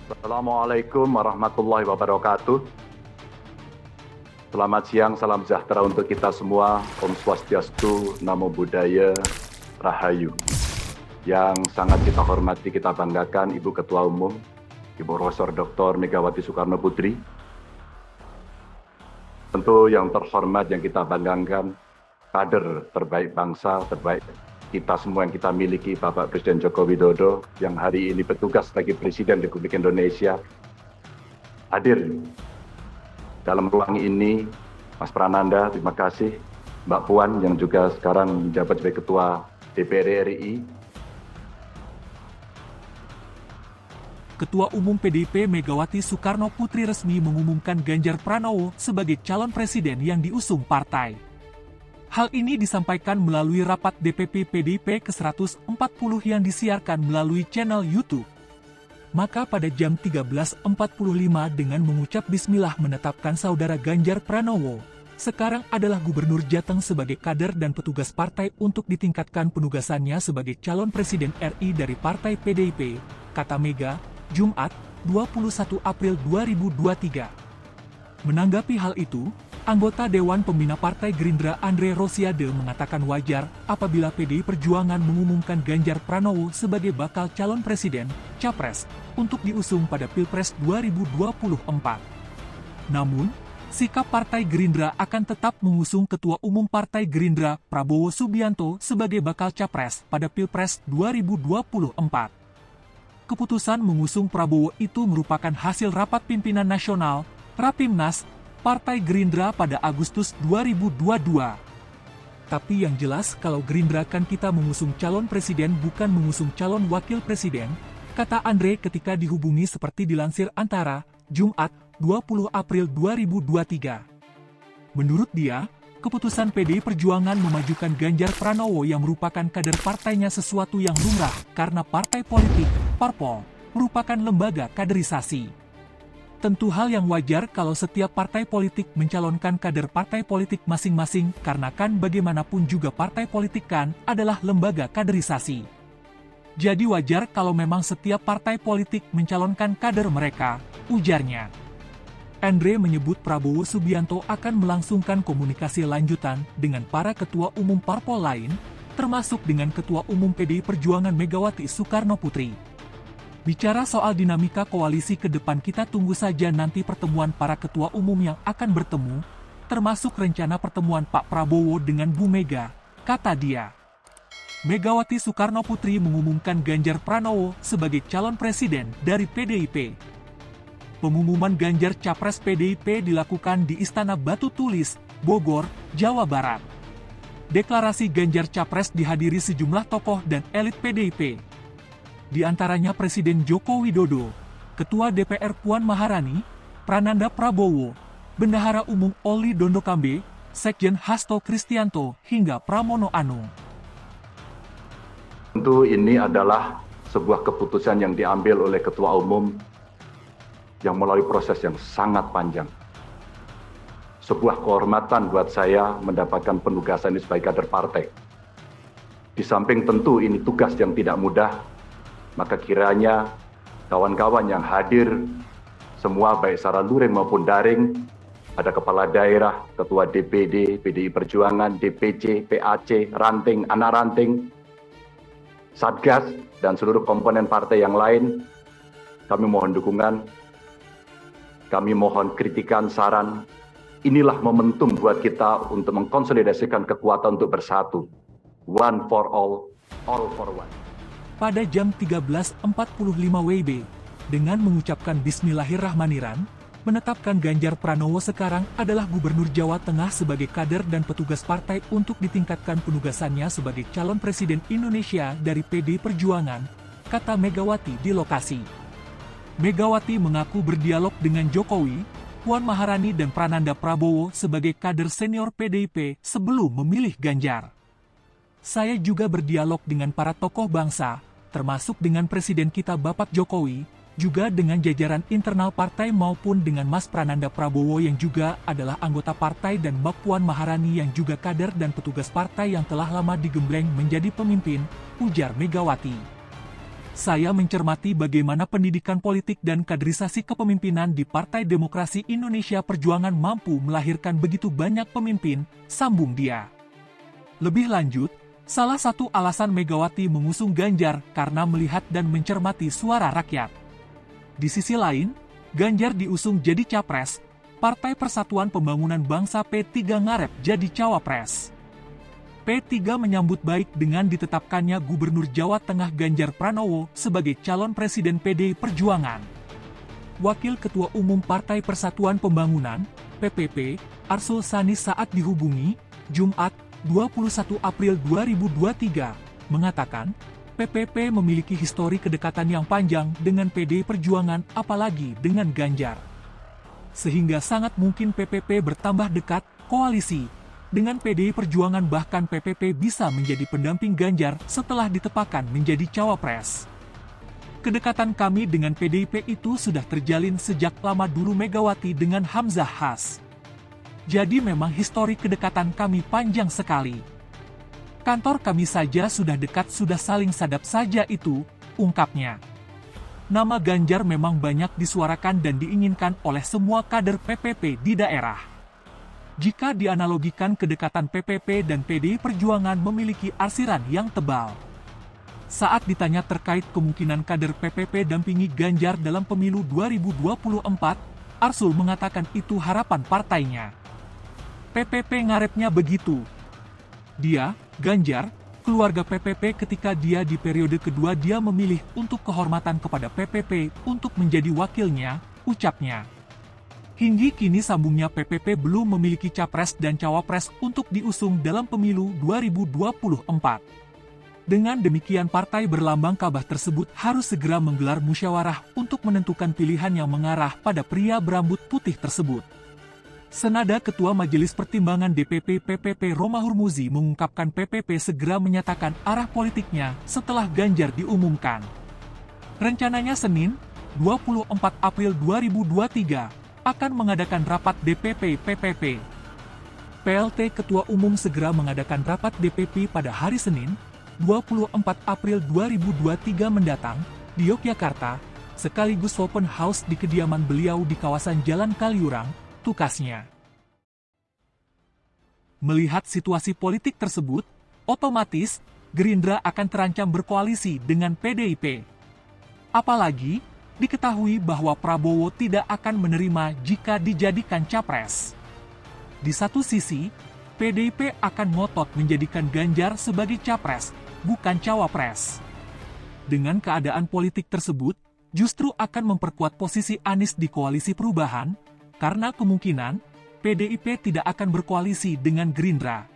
Assalamualaikum warahmatullahi wabarakatuh. Selamat siang, salam sejahtera untuk kita semua. Om Swastiastu, Namo Buddhaya, Rahayu. Yang sangat kita hormati, kita banggakan Ibu Ketua Umum, Ibu Profesor Dr. Megawati Soekarno Putri. Tentu yang terhormat yang kita banggakan, kader terbaik bangsa, terbaik kita semua yang kita miliki, Bapak Presiden Joko Widodo, yang hari ini bertugas sebagai Presiden Republik Indonesia, hadir dalam ruang ini. Mas Prananda, terima kasih. Mbak Puan, yang juga sekarang menjabat sebagai Ketua DPR RI. Ketua Umum PDIP Megawati Soekarno Putri resmi mengumumkan Ganjar Pranowo sebagai calon presiden yang diusung partai. Hal ini disampaikan melalui rapat DPP PDIP ke-140 yang disiarkan melalui channel YouTube. Maka pada jam 13.45 dengan mengucap bismillah menetapkan saudara Ganjar Pranowo, sekarang adalah Gubernur Jateng sebagai kader dan petugas partai untuk ditingkatkan penugasannya sebagai calon presiden RI dari Partai PDIP, kata Mega, Jumat, 21 April 2023. Menanggapi hal itu, anggota Dewan Pembina Partai Gerindra Andre Rosiade mengatakan wajar apabila PDI Perjuangan mengumumkan Ganjar Pranowo sebagai bakal calon presiden, capres, untuk diusung pada Pilpres 2024. Namun, sikap Partai Gerindra akan tetap mengusung Ketua Umum Partai Gerindra Prabowo Subianto sebagai bakal capres pada Pilpres 2024. Keputusan mengusung Prabowo itu merupakan hasil rapat pimpinan nasional, Rapimnas, Partai Gerindra pada Agustus 2022. Tapi yang jelas kalau Gerindra kan kita mengusung calon presiden bukan mengusung calon wakil presiden, kata Andre ketika dihubungi seperti dilansir Antara, Jumat, 20 April 2023. Menurut dia, keputusan PDI Perjuangan memajukan Ganjar Pranowo yang merupakan kader partainya sesuatu yang lumrah karena partai politik, parpol, merupakan lembaga kaderisasi. Tentu hal yang wajar kalau setiap partai politik mencalonkan kader partai politik masing-masing karena kan bagaimanapun juga partai politik kan adalah lembaga kaderisasi. Jadi wajar kalau memang setiap partai politik mencalonkan kader mereka, ujarnya. Andre menyebut Prabowo Subianto akan melangsungkan komunikasi lanjutan dengan para ketua umum parpol lain, termasuk dengan Ketua Umum PDI Perjuangan Megawati Soekarno Putri. Bicara soal dinamika koalisi ke depan kita tunggu saja nanti pertemuan para ketua umum yang akan bertemu, termasuk rencana pertemuan Pak Prabowo dengan Bu Mega, kata dia. Megawati Soekarno Putri mengumumkan Ganjar Pranowo sebagai calon presiden dari PDIP. Pengumuman Ganjar Capres PDIP dilakukan di Istana Batu Tulis, Bogor, Jawa Barat. Deklarasi Ganjar Capres dihadiri sejumlah tokoh dan elit PDIP. Di antaranya Presiden Joko Widodo, Ketua DPR Puan Maharani, Prananda Prabowo, Bendahara Umum Oli Dondokambe, Sekjen Hasto Kristianto, hingga Pramono Anung. Tentu ini adalah sebuah keputusan yang diambil oleh Ketua Umum yang melalui proses yang sangat panjang. Sebuah kehormatan buat saya mendapatkan penugasan ini sebagai kader partai. Di samping tentu ini tugas yang tidak mudah, maka kiranya kawan-kawan yang hadir, semua baik secara luring maupun daring, ada kepala daerah, ketua DPD, PDI Perjuangan, DPC, PAC, ranting, anak ranting, Satgas, dan seluruh komponen partai yang lain, kami mohon dukungan, kami mohon kritikan, saran. Inilah momentum buat kita untuk mengkonsolidasikan kekuatan untuk bersatu. One for all for one. Pada jam 13.45 WIB, dengan mengucapkan Bismillahirrahmanirrahim, menetapkan Ganjar Pranowo sekarang adalah Gubernur Jawa Tengah sebagai kader dan petugas partai untuk ditingkatkan penugasannya sebagai calon presiden Indonesia dari PDI Perjuangan, kata Megawati di lokasi. Megawati mengaku berdialog dengan Jokowi, Puan Maharani dan Prananda Prabowo sebagai kader senior PDIP sebelum memilih Ganjar. Saya juga berdialog dengan para tokoh bangsa, termasuk dengan Presiden kita Bapak Jokowi, juga dengan jajaran internal partai maupun dengan Mas Prananda Prabowo yang juga adalah anggota partai dan Mbak Puan Maharani yang juga kader dan petugas partai yang telah lama digembleng menjadi pemimpin, ujar Megawati. Saya mencermati bagaimana pendidikan politik dan kaderisasi kepemimpinan di Partai Demokrasi Indonesia Perjuangan mampu melahirkan begitu banyak pemimpin, sambung dia. Lebih lanjut, salah satu alasan Megawati mengusung Ganjar karena melihat dan mencermati suara rakyat. Di sisi lain, Ganjar diusung jadi capres, Partai Persatuan Pembangunan Bangsa P3 ngarep jadi cawapres. P3 menyambut baik dengan ditetapkannya Gubernur Jawa Tengah Ganjar Pranowo sebagai calon Presiden PDI Perjuangan. Wakil Ketua Umum Partai Persatuan Pembangunan, PPP, Arsul Sani saat dihubungi, Jumat, 21 April 2023, mengatakan, PPP memiliki histori kedekatan yang panjang dengan PDI Perjuangan apalagi dengan Ganjar. Sehingga sangat mungkin PPP bertambah dekat, koalisi, dengan PDI Perjuangan bahkan PPP bisa menjadi pendamping Ganjar setelah ditetapkan menjadi cawapres. Kedekatan kami dengan PDIP itu sudah terjalin sejak lama dulu Megawati dengan Hamzah Has. Jadi memang histori kedekatan kami panjang sekali. Kantor kami saja sudah dekat sudah saling sadap saja itu, ungkapnya. Nama Ganjar memang banyak disuarakan dan diinginkan oleh semua kader PPP di daerah. Jika dianalogikan kedekatan PPP dan PDI Perjuangan memiliki arsiran yang tebal. Saat ditanya terkait kemungkinan kader PPP dampingi Ganjar dalam pemilu 2024, Arsul mengatakan itu harapan partainya. PPP ngarepnya begitu. Dia, Ganjar, keluarga PPP ketika dia di periode kedua dia memilih untuk kehormatan kepada PPP untuk menjadi wakilnya, ucapnya. Hingga kini sambungnya PPP belum memiliki capres dan cawapres untuk diusung dalam pemilu 2024. Dengan demikian partai berlambang Ka'bah tersebut harus segera menggelar musyawarah untuk menentukan pilihan yang mengarah pada pria berambut putih tersebut. Senada Ketua Majelis Pertimbangan DPP PPP Romahur Muzi mengungkapkan PPP segera menyatakan arah politiknya setelah Ganjar diumumkan. Rencananya Senin, 24 April 2023, akan mengadakan rapat DPP PPP. PLT Ketua Umum segera mengadakan rapat DPP pada hari Senin, 24 April 2023 mendatang, di Yogyakarta, sekaligus open house di kediaman beliau di kawasan Jalan Kaliurang, tukasnya. Melihat situasi politik tersebut, otomatis, Gerindra akan terancam berkoalisi dengan PDIP. Apalagi, diketahui bahwa Prabowo tidak akan menerima jika dijadikan capres. Di satu sisi, PDIP akan ngotot menjadikan Ganjar sebagai capres, bukan cawapres. Dengan keadaan politik tersebut, justru akan memperkuat posisi Anies di koalisi perubahan, karena kemungkinan PDIP tidak akan berkoalisi dengan Gerindra.